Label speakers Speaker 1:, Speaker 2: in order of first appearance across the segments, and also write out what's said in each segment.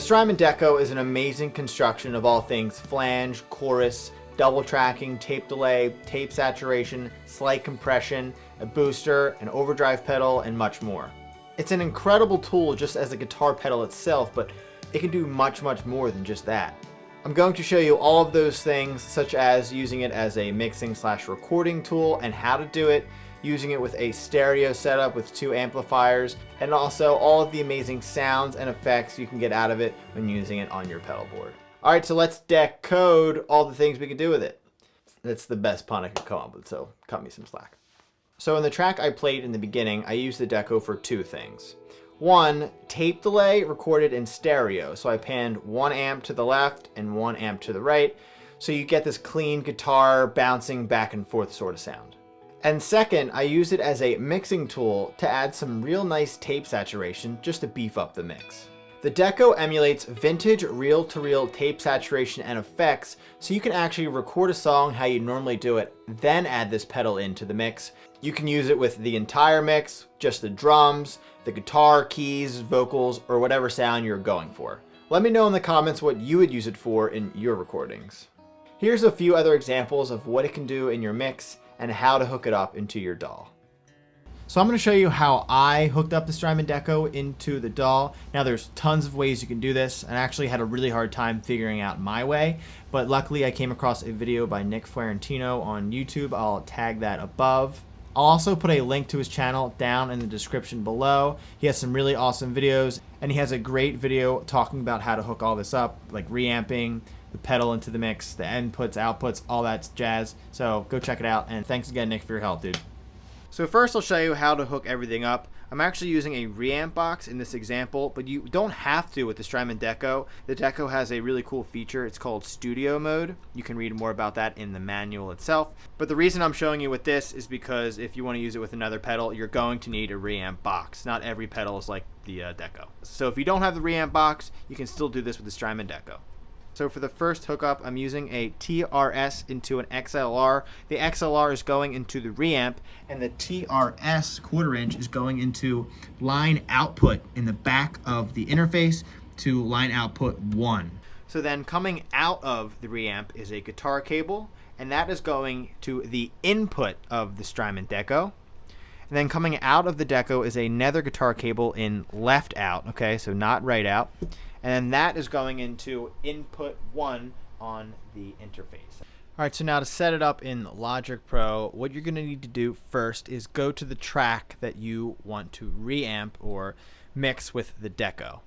Speaker 1: Strymon DECO is an amazing construction of all things flange, chorus, double tracking, tape delay, tape saturation, slight compression, a booster, an overdrive pedal, and much more. It's an incredible tool just as a guitar pedal itself, but it can do much more than just that. I'm going to show you all of those things, such as using it as a mixing/recording tool and how to do it, using it with a stereo setup with 2 amplifiers, and also all of the amazing sounds and effects you can get out of it when using it on your pedal board. Alright, so let's decode all the things we can do with it. That's the best pun I could come up with, so cut me some slack. So in the track I played in the beginning, I used the Deco for 2 things. 1, tape delay recorded in stereo. So I panned 1 amp to the left and 1 amp to the right, so you get this clean guitar bouncing back and forth sort of sound. And second, I use it as a mixing tool to add some real nice tape saturation just to beef up the mix. The Deco emulates vintage reel-to-reel tape saturation and effects, so you can actually record a song how you normally do it, then add this pedal into the mix. You can use it with the entire mix, just the drums, the guitar, keys, vocals, or whatever sound you're going for. Let me know in the comments what you would use it for in your recordings. Here's a few other examples of what it can do in your mix and how to hook it up into your DAW. So I'm going to show you how I hooked up the Strymon DECO into the DAW. Now there's tons of ways you can do this, and I actually had a really hard time figuring out my way, but luckily I came across a video by Nick Fiorentino on YouTube. I'll tag that above. I'll also put a link to his channel down in the description below. He has some really awesome videos, and he has a great video talking about how to hook all this up, like reamping, the pedal into the mix, the inputs, outputs, all that jazz. So go check it out, and thanks again, Nick, for your help, dude. So first I'll show you how to hook everything up. I'm actually using a reamp box in this example, but you don't have to with the Strymon DECO. The DECO has a really cool feature. It's called Studio Mode. You can read more about that in the manual itself. But the reason I'm showing you with this is because if you want to use it with another pedal, you're going to need a reamp box. Not every pedal is like the DECO. So if you don't have the reamp box, you can still do this with the Strymon DECO. So for the first hookup, I'm using a TRS into an XLR. The XLR is going into the reamp, and the TRS 1/4 inch is going into line output in the back of the interface to line output 1. So then coming out of the reamp is a guitar cable, and that is going to the input of the Strymon DECO. And then coming out of the DECO is another guitar cable in left out, okay, so not right out. And then that is going into input 1 on the interface. All right, so now to set it up in Logic Pro, what you're going to need to do first is go to the track that you want to reamp or mix with the DECO.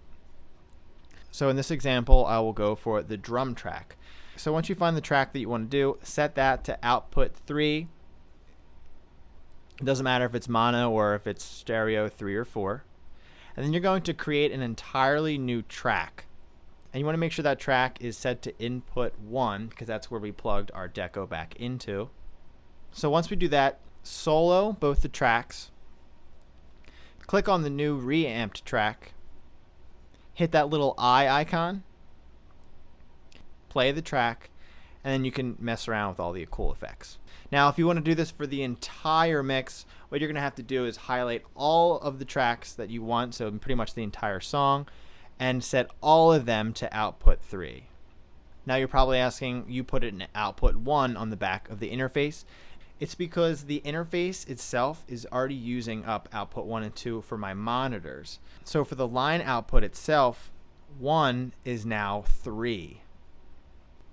Speaker 1: So in this example, I will go for the drum track. So once you find the track that you want to do, set that to output 3. It doesn't matter if it's mono or if it's stereo 3 or 4. And then you're going to create an entirely new track. And you want to make sure that track is set to input 1 because that's where we plugged our DECO back into. So once we do that, solo both the tracks, click on the new reamped track, hit that little eye icon, play the track, and then you can mess around with all the cool effects. Now, if you want to do this for the entire mix, what you're going to have to do is highlight all of the tracks that you want, so pretty much the entire song, and set all of them to output 3. Now you're probably asking, you put it in output 1 on the back of the interface. It's because the interface itself is already using up output 1 and 2 for my monitors. So for the line output itself, 1 is now 3.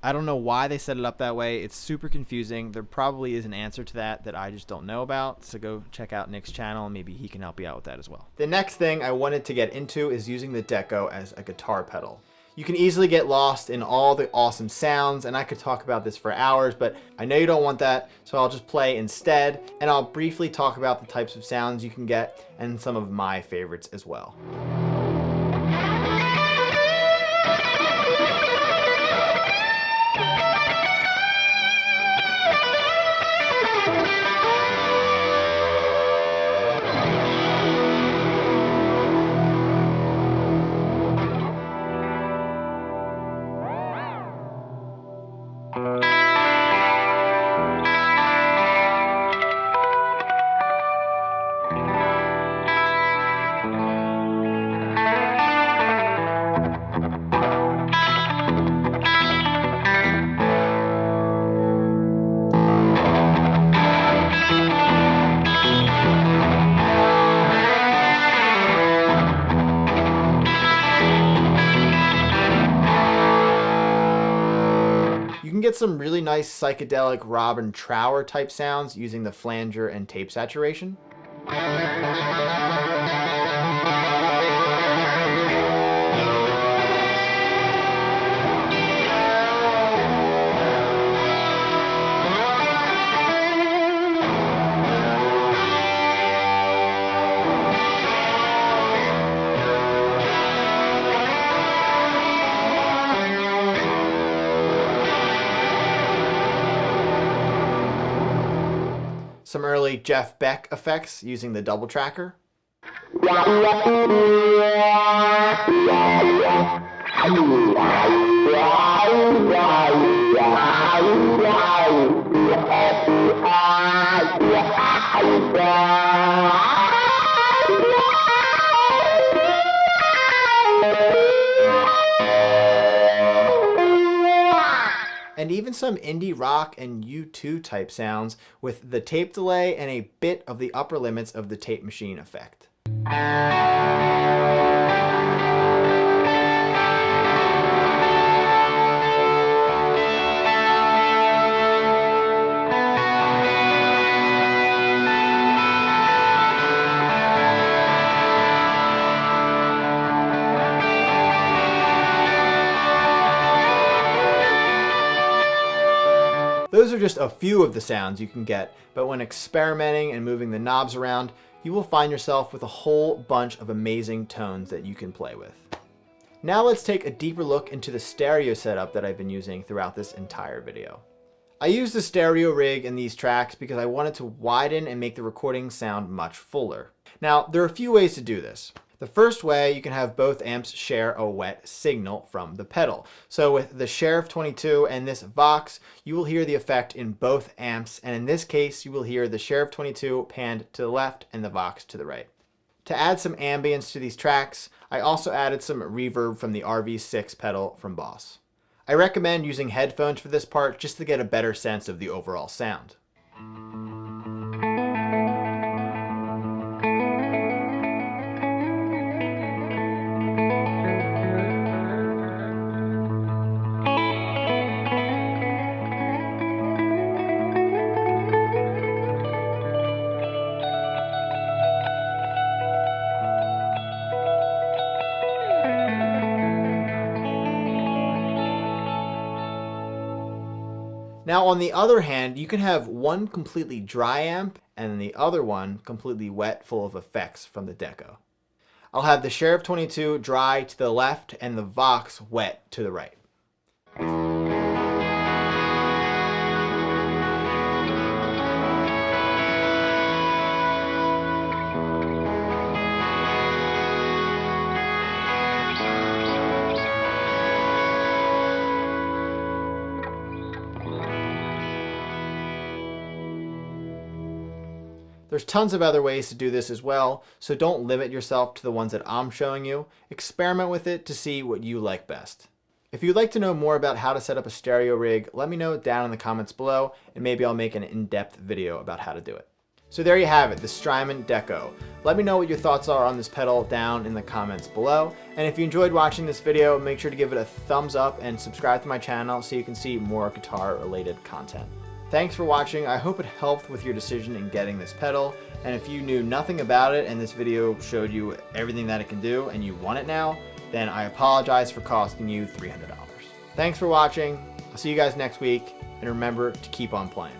Speaker 1: I don't know why they set it up that way. It's super confusing. There probably is an answer to that I just don't know about. So go check out Nick's channel and maybe he can help you out with that as well. The next thing I wanted to get into is using the DECO as a guitar pedal. You can easily get lost in all the awesome sounds, and I could talk about this for hours, but I know you don't want that, so I'll just play instead, and I'll briefly talk about the types of sounds you can get and some of my favorites as well. get some really nice psychedelic Robin Trower type sounds using the flanger and tape saturation. Some early Jeff Beck effects using the double tracker. And even some indie rock and U2 type sounds with the tape delay and a bit of the upper limits of the tape machine effect. Those are just a few of the sounds you can get, but when experimenting and moving the knobs around, you will find yourself with a whole bunch of amazing tones that you can play with. Now let's take a deeper look into the stereo setup that I've been using throughout this entire video. I used the stereo rig in these tracks because I wanted to widen and make the recording sound much fuller. Now, there are a few ways to do this. The first way, you can have both amps share a wet signal from the pedal. So with the Sheriff 22 and this Vox, you will hear the effect in both amps, and in this case, you will hear the Sheriff 22 panned to the left and the Vox to the right. To add some ambience to these tracks, I also added some reverb from the RV6 pedal from Boss. I recommend using headphones for this part just to get a better sense of the overall sound. Now on the other hand, you can have one completely dry amp and the other one completely wet, full of effects from the Deco. I'll have the Sheriff 22 dry to the left and the Vox wet to the right. There's tons of other ways to do this as well, so don't limit yourself to the ones that I'm showing you. Experiment with it to see what you like best. If you'd like to know more about how to set up a stereo rig, let me know down in the comments below, and maybe I'll make an in-depth video about how to do it. So there you have it, the Strymon DECO. Let me know what your thoughts are on this pedal down in the comments below. And if you enjoyed watching this video, make sure to give it a thumbs up and subscribe to my channel so you can see more guitar-related content. Thanks for watching. I hope it helped with your decision in getting this pedal. And if you knew nothing about it and this video showed you everything that it can do and you want it now, then I apologize for costing you $300. Thanks for watching. I'll see you guys next week, and remember to keep on playing.